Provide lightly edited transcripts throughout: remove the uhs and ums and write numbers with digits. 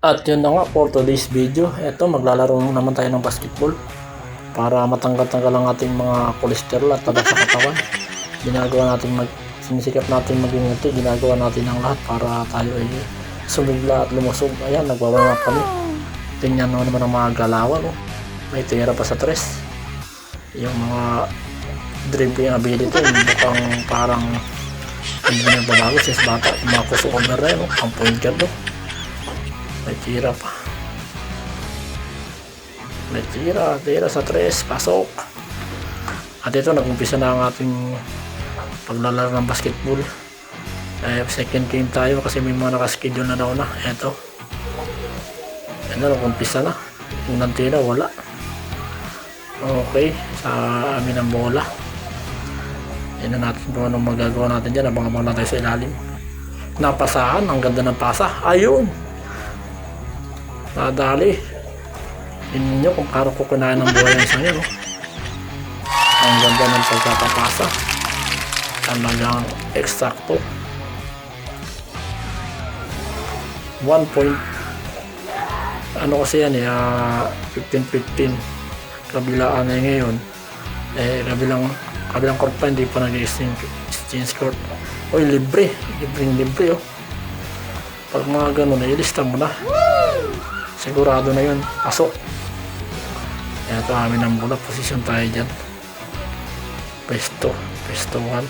At yun na nga for today's video. Eto, maglalaro naman tayo ng basketball para matanggal-tanggal ang ating mga cholesterol at taba sa katawan. Sinisikap natin maging healthy. Ginagawa natin ang lahat para tayo ay sumigla at lumusog. Ayan, nagwawarm up kami. Tingnan mo naman ang mga galawan. Oh. May tira pa sa tres. Yung mga dribbling ability, mukhang parang hindi na nagbabago since bata. Yung mga crossover na yun, ang point guard. May tira pa. May tira sa tres, pasok. At ito, nag-umpisa na ang ating paglalaro ng basketball. Second game tayo kasi may mga nakaschedule na daw na. Ito. Yan na, nag-umpisa na. Unang tira, wala. Okay, sa amin ang bola. Yan na natin kung anong magagawa natin dyan. Abang-abang na tayo sa ilalim. Napasahan, ang ganda ng pasa. Ayun! Nadali. Tingnan nyo kung parang kukunayan ng buhay ang isang yan. Ang ganda ng pagkakapasa. Talagang eksakto. 1 point. Ano kasi yan 15-15. Kabilaan na ngayon. Kabilang court pa, hindi pa nag-exchange court. Oy, libre. Libre. Pag mga ganun, ilista mo na. Sigurado na yun. Pasok. Ito amin ang bola. Position tayo dyan. Pesto 1.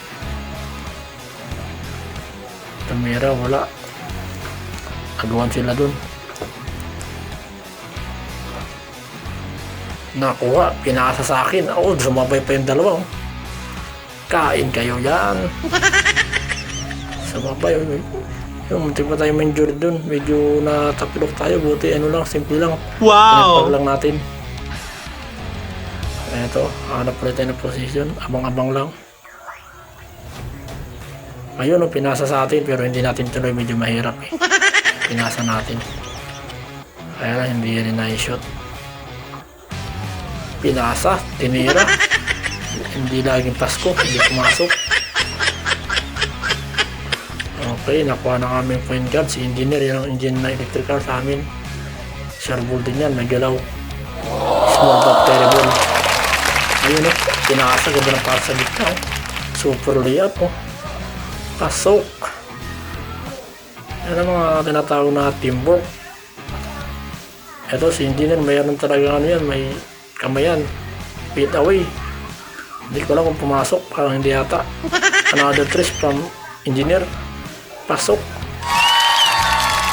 Tumira, wala. Agawan sila dun. Nakuha. Pinasa sa akin. Sumabay pa yung dalawa. Kain kayo yan. Sumabay. Yung muntik pa tayo ma-injure dun. Medyo natapilok tayo. Buti simple lang. Wow! Pinagpag lang natin. Eto, hanap ulit tayo ng position. Abang-abang lang. Ayun, pinasa sa atin pero hindi natin tuloy. Medyo mahirap Pinasa natin. Kaya lang, hindi yan na-shot. Pinasa, tinira. Hindi laging Pasko, hindi pumasok. Okay, nakuha ng aming point guard, si engineer, yan ang engine na electrical sa amin. Sharball din yan, may galaw. Small but terrible. Ayun pinasa, ganda ng para sa gitna. Super layup Pasok. Yan ang mga tinatawag na teamwork. Ito si engineer, mayroon talaga may kamayan. Feet away. Hindi ko lang kung pumasok, parang hindi yata. Another trace from engineer. Pasok.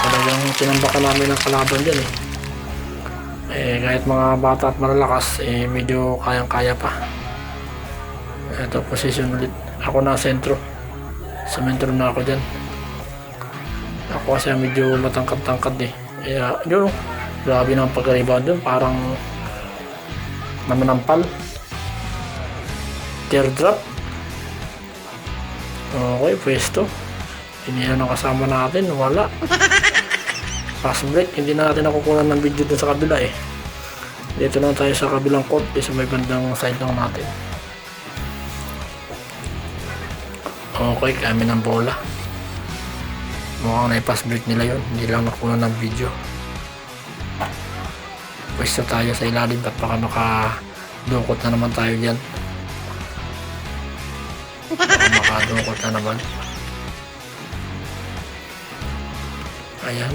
Talagang tinambakan namin ang kalaban dyan kahit mga bata at malalakas medyo kayang-kaya pa. Ito, position ulit. Ako na sentro. Sa mentro na ako dyan. Ako kasi medyo matangkad-tangkad Kaya yun, grabe na ang pag-rebound dun. Parang namanampal. Teardrop. Okay, pwesto. Hindi na kasama natin, wala. Fast break, hindi na natin nakukunan ng video dun sa kabila Dito na tayo sa kabilang court sa may bandang side lang natin. Okay, kami ng bola. Mukhang na-pass break nila yun, hindi lang nakukunan ng video. Pwesto tayo sa ilalim at baka makadukot na naman tayo dyan. Makadukot na naman. Ayan,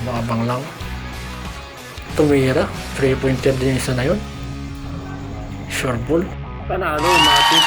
abang-abang lang. Tumira, 3-pointer din isa na yun. Sure ball. Panalo, matik.